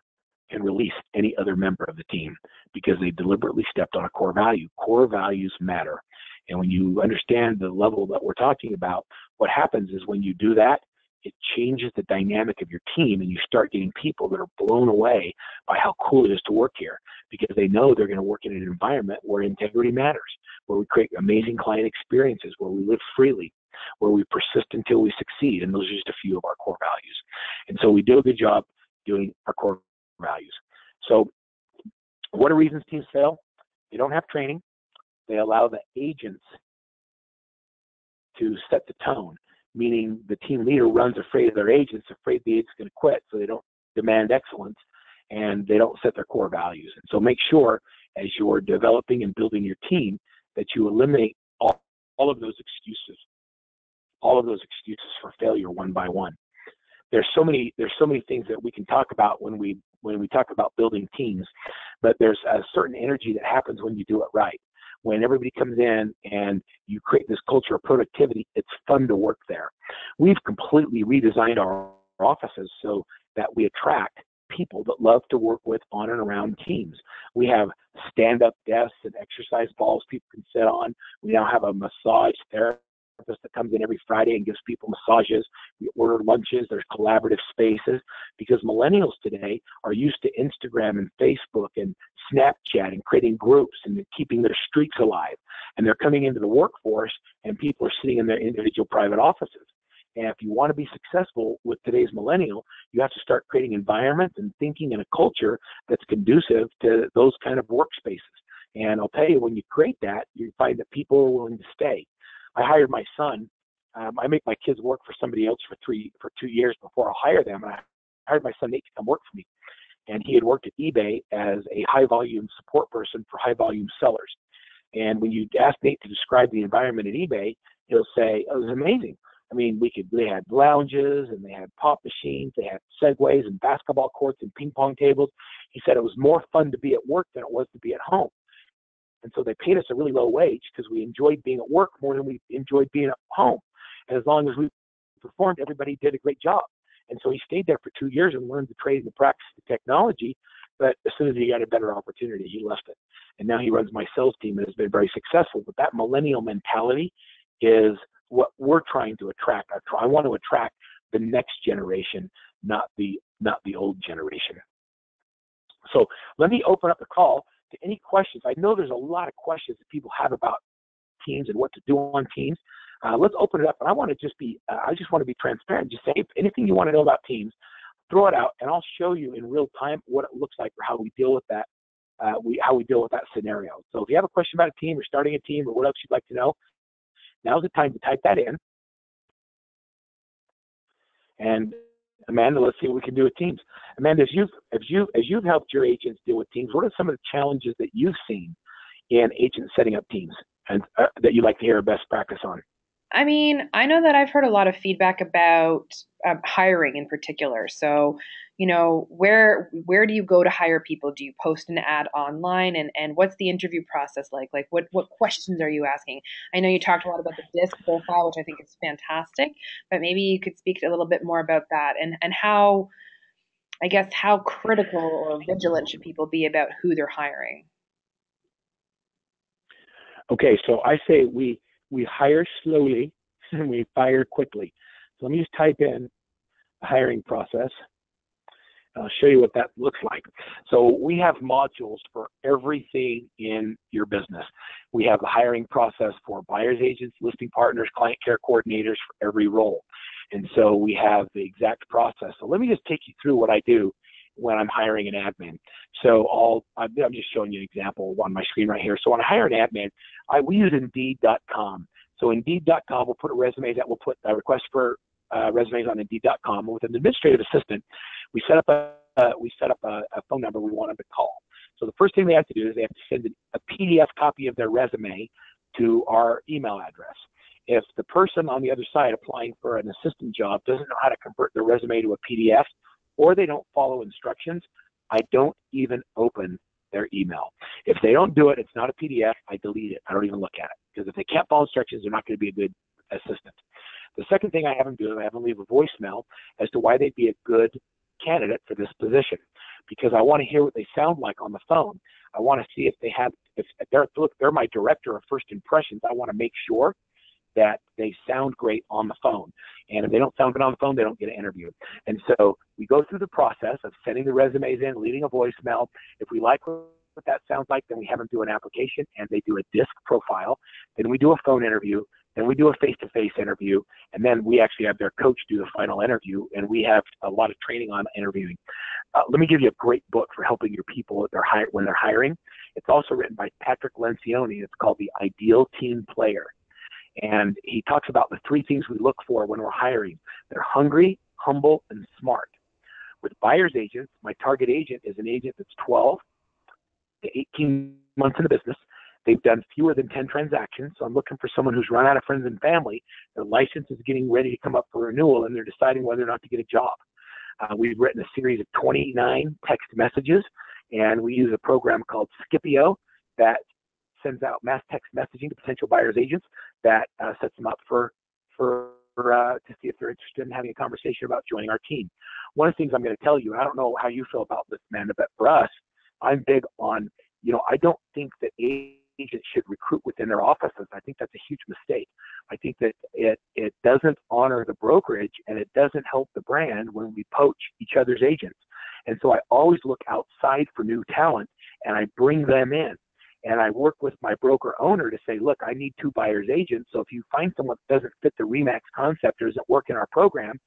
can release any other member of the team because they deliberately stepped on a core value. Core values matter. And when you understand the level that we're talking about, what happens is when you do that, it changes the dynamic of your team, and you start getting people that are blown away by how cool it is to work here because they know they're going to work in an environment where integrity matters, where we create amazing client experiences, where we live freely, where we persist until we succeed. And those are just a few of our core values. And so we do a good job doing our core values. So what are reasons teams fail? They don't have training. They allow the agents to set the tone, meaning the team leader runs afraid of their agents, afraid the agent's going to quit, so they don't demand excellence, and they don't set their core values. And so make sure as you're developing and building your team that you eliminate all of those excuses for failure one by one. There's so many things that we can talk about when we talk about building teams, but there's a certain energy that happens when you do it right. When everybody comes in and you create this culture of productivity, it's fun to work there. We've completely redesigned our offices so that we attract people that love to work with on and around teams. We have stand-up desks and exercise balls people can sit on. We now have a massage therapist that comes in every Friday and gives people massages. We order lunches. There's collaborative spaces because millennials today are used to Instagram and Facebook and Snapchat and creating groups and keeping their streaks alive. And they're coming into the workforce and people are sitting in their individual private offices. And if you want to be successful with today's millennial, you have to start creating environments and thinking in a culture that's conducive to those kind of workspaces. And I'll tell you, when you create that, you find that people are willing to stay. I hired my son. I make my kids work for somebody else for 2 years before I'll hire them. And I hired my son Nate to come work for me. And he had worked at eBay as a high volume support person for high volume sellers. And when you ask Nate to describe the environment at eBay, he'll say, "Oh, it was amazing. I mean, they had lounges and they had pop machines, they had segways and basketball courts and ping pong tables." He said it was more fun to be at work than it was to be at home. And so they paid us a really low wage because we enjoyed being at work more than we enjoyed being at home. And as long as we performed, everybody did a great job. And so he stayed there for 2 years and learned the trade and the practice of the technology. But as soon as he got a better opportunity, he left it. And now he runs my sales team and has been very successful. But that millennial mentality is what we're trying to attract. I want to attract the next generation, not the old generation. So let me open up the call to any questions. I know there's a lot of questions that people have about teams and what to do on teams. Let's open it up. And I want to I just want to be transparent. Just say, if anything you want to know about teams, throw it out, and I'll show you in real time what it looks like or how we deal with that. How we deal with that scenario. So if you have a question about a team or starting a team or what else you'd like to know, now's the time to type that in. And Amanda, let's see what we can do with teams. Amanda, as you've helped your agents deal with teams, what are some of the challenges that you've seen in agents setting up teams and that you'd like to hear a best practice on? I mean, I know that I've heard a lot of feedback about hiring in particular. So, where do you go to hire people? Do you post an ad online, and what's the interview process like? Like, what questions are you asking? I know you talked a lot about the DISC profile, which I think is fantastic, but maybe you could speak a little bit more about that and how, I guess, how critical or vigilant should people be about who they're hiring? Okay, so I say we hire slowly and we fire quickly. So let me just type in the hiring process. I'll show you what that looks like. So we have modules for everything in your business. We have the hiring process for buyer's agents, listing partners, client care coordinators for every role. And so we have the exact process. So let me just take you through what I do when I'm hiring an admin. So I'm just showing you an example on my screen right here. So when I hire an admin, we use Indeed.com. So Indeed.com, we'll put resumes out. We'll put a request for resumes on Indeed.com. With an administrative assistant, we set up a phone number we want them to call. So the first thing they have to do is they have to send a PDF copy of their resume to our email address. If the person on the other side applying for an assistant job doesn't know how to convert their resume to a PDF, or they don't follow instructions, I don't even open their email. If they don't do it, it's not a PDF, I delete it. I don't even look at it. Because if they can't follow instructions, they're not going to be a good assistant. The second thing I have them do is I have them leave a voicemail as to why they'd be a good candidate for this position. Because I want to hear what they sound like on the phone. I want to see if they have, if they're my director of first impressions. I want to make sure that they sound great on the phone. And if they don't sound good on the phone, they don't get an interview. And so we go through the process of sending the resumes in, leaving a voicemail. If we like what that sounds like, then we have them do an application and they do a disc profile. Then we do a phone interview. Then we do a face-to-face interview. And then we actually have their coach do the final interview. And we have a lot of training on interviewing. Let me give you a great book for helping your people when they're hiring. It's also written by Patrick Lencioni. It's called The Ideal Team Player. And he talks about the three things we look for when we're hiring. They're hungry, humble, and smart. With buyer's agents, my target agent is an agent that's 12 to 18 months in the business. They've done fewer than 10 transactions. So I'm looking for someone who's run out of friends and family. Their license is getting ready to come up for renewal, and they're deciding whether or not to get a job. We've written a series of 29 text messages, and we use a program called Scipio that sends out mass text messaging to potential buyers agents that sets them up to see if they're interested in having a conversation about joining our team. One of the things I'm going to tell you, and I don't know how you feel about this, Amanda, but for us, I'm big on, I don't think that agents should recruit within their offices. I think that's a huge mistake. I think that it doesn't honor the brokerage and it doesn't help the brand when we poach each other's agents. And so I always look outside for new talent and I bring them in. And I work with my broker owner to say, look, I need 2 buyer's agents. So if you find someone that doesn't fit the RE/MAX concept or doesn't work in our program,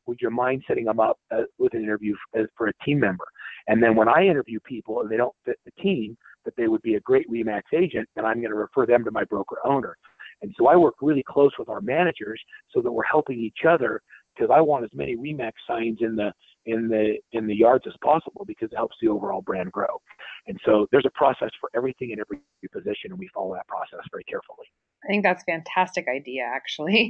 would you mind setting them up with an interview for a team member? And then when I interview people and they don't fit the team, that they would be a great RE/MAX agent, then I'm going to refer them to my broker owner. And so I work really close with our managers so that we're helping each other, because I want as many RE/MAX signs in the yards as possible, because it helps the overall brand grow. And so there's a process for everything in every position, and we follow that process very carefully. I think that's a fantastic idea, actually,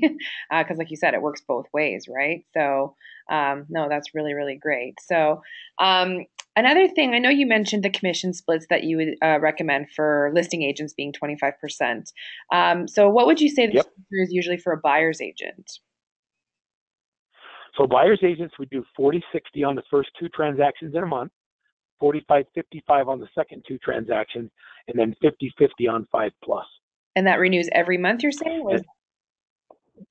because like you said, it works both ways, right? So, no, that's really, really great. So, another thing, I know you mentioned the commission splits that you would recommend for listing agents being 25%. So what would you say the structure is usually for a buyer's agent? So buyer's agents, we do 40-60 on the first 2 transactions in a month, 45-55 on the second 2 transactions, and then 50-50 on 5+. And that renews every month, you're saying?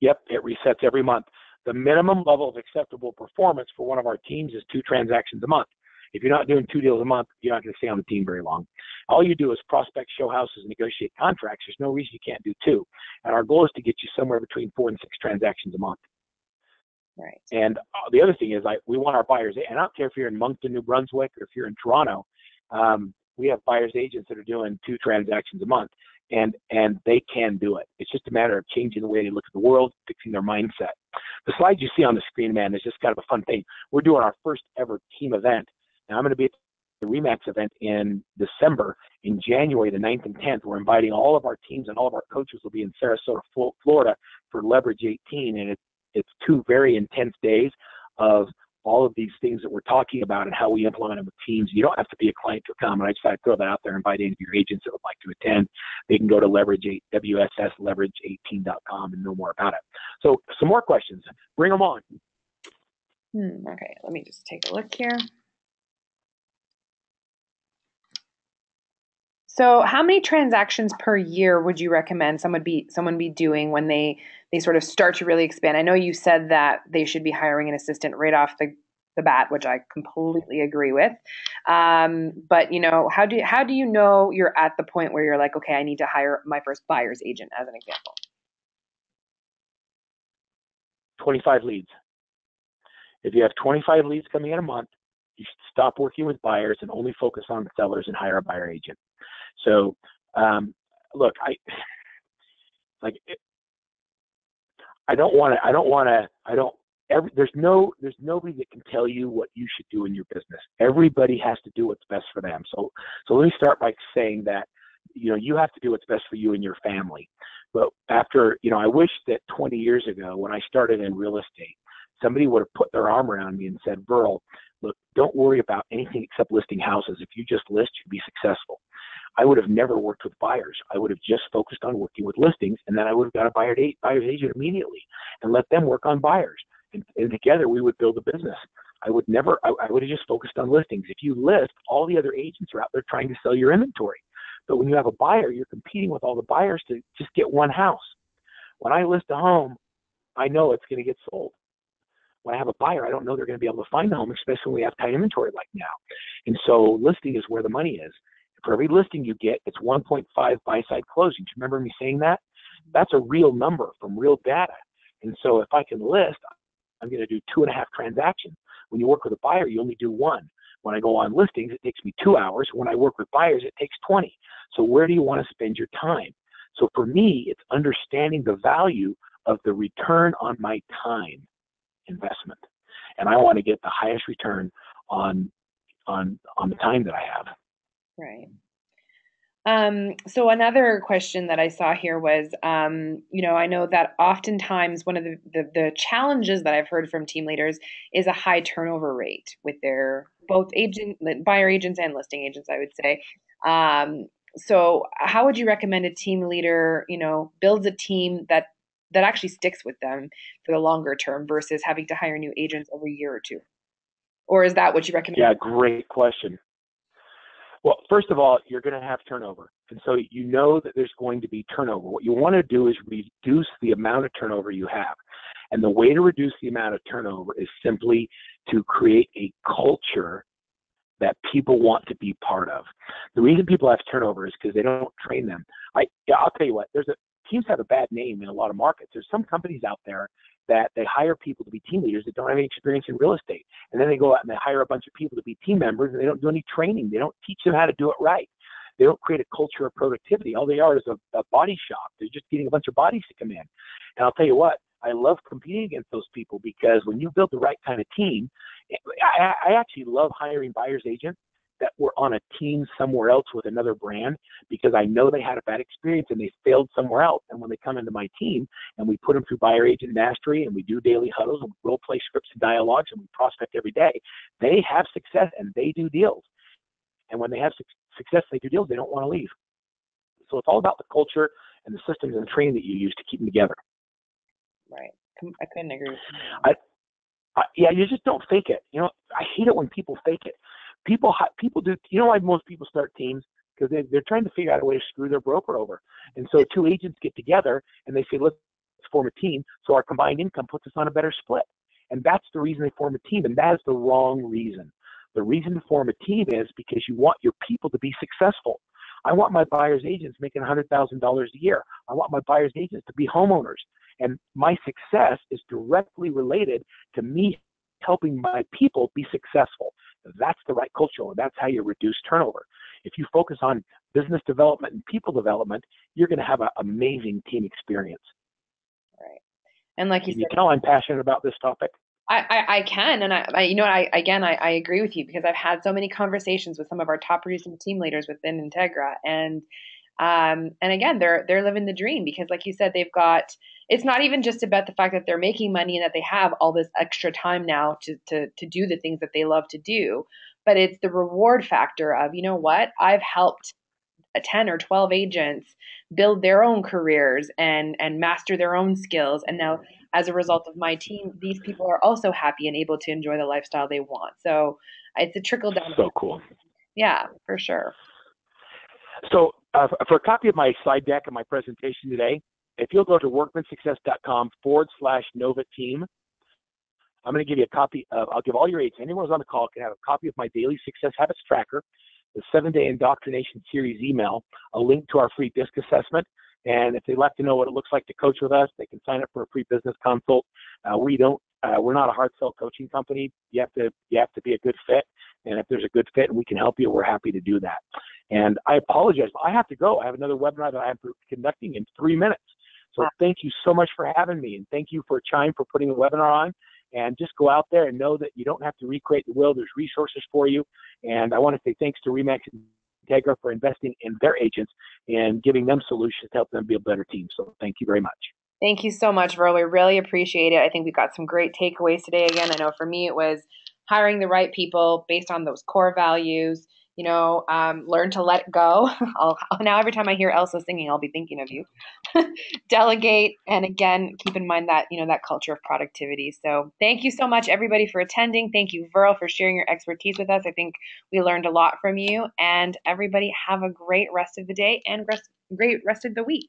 Yep, it resets every month. The minimum level of acceptable performance for one of our teams is 2 transactions a month. If you're not doing 2 deals a month, you're not going to stay on the team very long. All you do is prospect, show houses, negotiate contracts. There's no reason you can't do 2. And our goal is to get you somewhere between 4 and 6 transactions a month. Right. And the other thing is, we want our buyers, and I don't care if you're in Moncton, New Brunswick, or if you're in Toronto, we have buyers agents that are doing 2 transactions a month, and they can do it. It's just a matter of changing the way they look at the world, fixing their mindset. The slide you see on the screen, man, is just kind of a fun thing. We're doing our first ever team event. Now I'm going to be at the RE/MAX event in December. In January, the 9th and 10th, we're inviting all of our teams and all of our coaches will be in Sarasota, Florida for Leverage 18, and it's 2 very intense days of all of these things that we're talking about and how we implement them with teams. You don't have to be a client to come. And I decided to throw that out there and invite any of your agents that would like to attend. They can go to WSSleverage18.com and know more about it. So some more questions. Bring them on. Okay, let me just take a look here. So how many transactions per year would you recommend someone be doing when they sort of start to really expand? I know you said that they should be hiring an assistant right off the bat, which I completely agree with. But how do you know you're at the point where you're like, okay, I need to hire my first buyer's agent, as an example? 25 leads. If you have 25 leads coming in a month, you should stop working with buyers and only focus on sellers and hire a buyer agent. So, look, I don't there's nobody that can tell you what you should do in your business. Everybody has to do what's best for them. So let me start by saying that, you have to do what's best for you and your family. But after, I wish that 20 years ago when I started in real estate, somebody would have put their arm around me and said, Verl, look, don't worry about anything except listing houses. If you just list, you'll be successful. I would have never worked with buyers. I would have just focused on working with listings, and then I would have got a buyer's agent immediately and let them work on buyers. And together we would build a business. I would have just focused on listings. If you list, all the other agents are out there trying to sell your inventory. But when you have a buyer, you're competing with all the buyers to just get one house. When I list a home, I know it's going to get sold. When I have a buyer, I don't know they're going to be able to find the home, especially when we have tight inventory like now. And so listing is where the money is. For every listing you get, it's 1.5 buy-side closings. Remember me saying that? That's a real number from real data. And so if I can list, I'm going to do 2.5 transactions. When you work with a buyer, you only do 1. When I go on listings, it takes me 2 hours. When I work with buyers, it takes 20. So where do you want to spend your time? So for me, it's understanding the value of the return on my time investment. And I want to get the highest return on the time that I have. Right. So another question that I saw here was, I know that oftentimes one of the challenges that I've heard from team leaders is a high turnover rate with their both buyer agents and listing agents, I would say. So how would you recommend a team leader, builds a team that actually sticks with them for the longer term versus having to hire new agents every year or two? Or is that what you recommend? Yeah, great question. Well, first of all, you're going to have turnover. And so you know that there's going to be turnover. What you want to do is reduce the amount of turnover you have. And the way to reduce the amount of turnover is simply to create a culture that people want to be part of. The reason people have turnover is because they don't train them. I'll tell you what, teams have a bad name in a lot of markets. There's some companies out there that they hire people to be team leaders that don't have any experience in real estate. And then they go out and they hire a bunch of people to be team members and they don't do any training. They don't teach them how to do it right. They don't create a culture of productivity. All they are is a body shop. They're just getting a bunch of bodies to come in. And I'll tell you what, I love competing against those people because when you build the right kind of team, I actually love hiring buyer's agents that were on a team somewhere else with another brand because I know they had a bad experience and they failed somewhere else. And when they come into my team and we put them through buyer agent mastery and we do daily huddles and we role play scripts and dialogues and we prospect every day, they have success and they do deals. And when they have success, they do deals, they don't want to leave. So it's all about the culture and the systems and the training that you use to keep them together. Right. I couldn't agree with you. Yeah, you just don't fake it. I hate it when people fake it. People do. You know why most people start teams? Because they're trying to figure out a way to screw their broker over. And so 2 agents get together and they say, let's form a team so our combined income puts us on a better split. And that's the reason they form a team. And that is the wrong reason. The reason to form a team is because you want your people to be successful. I want my buyer's agents making $100,000 a year. I want my buyer's agents to be homeowners. And my success is directly related to me helping my people be successful. That's the right culture. That's how you reduce turnover. If you focus on business development and people development, you're going to have an amazing team experience. Right. And like you said, you tell I'm passionate about this topic. I can. And I agree with you because I've had so many conversations with some of our top producing team leaders within Integra. And again, they're living the dream because like you said, it's not even just about the fact that they're making money and that they have all this extra time now to do the things that they love to do, but it's the reward factor of, I've helped 10 or 12 agents build their own careers and master their own skills. And now as a result of my team, these people are also happy and able to enjoy the lifestyle they want. So it's a trickle down. So cool. Yeah, for sure. So for a copy of my slide deck and my presentation today, if you'll go to workmansuccess.com/Nova Team, I'm going to give you a copy of, I'll give all your agents, anyone who's on the call can have a copy of my daily success habits tracker, the 7-day indoctrination series email, a link to our free disc assessment. And if they'd like to know what it looks like to coach with us, they can sign up for a free business consult. We're not a hard sell coaching company. You have to be a good fit. And if there's a good fit and we can help you, we're happy to do that. And I apologize, but I have to go. I have another webinar that I'm conducting in 3 minutes. So thank you so much for having me. And thank you for Chime for putting the webinar on. and just go out there and know that you don't have to recreate the wheel. There's resources for you. And I want to say thanks to Remax and Integra for investing in their agents and giving them solutions to help them be a better team. So thank you very much. Thank you so much, Verl. We really appreciate it. I think we got some great takeaways today. Again, I know for me it was hiring the right people based on those core values. Learn to let go. Now every time I hear Elsa singing, I'll be thinking of you. Delegate, and again, keep in mind that that culture of productivity. So thank you so much, everybody, for attending. Thank you, Verl, for sharing your expertise with us. I think we learned a lot from you. And everybody, have a great rest of the day and great rest of the week.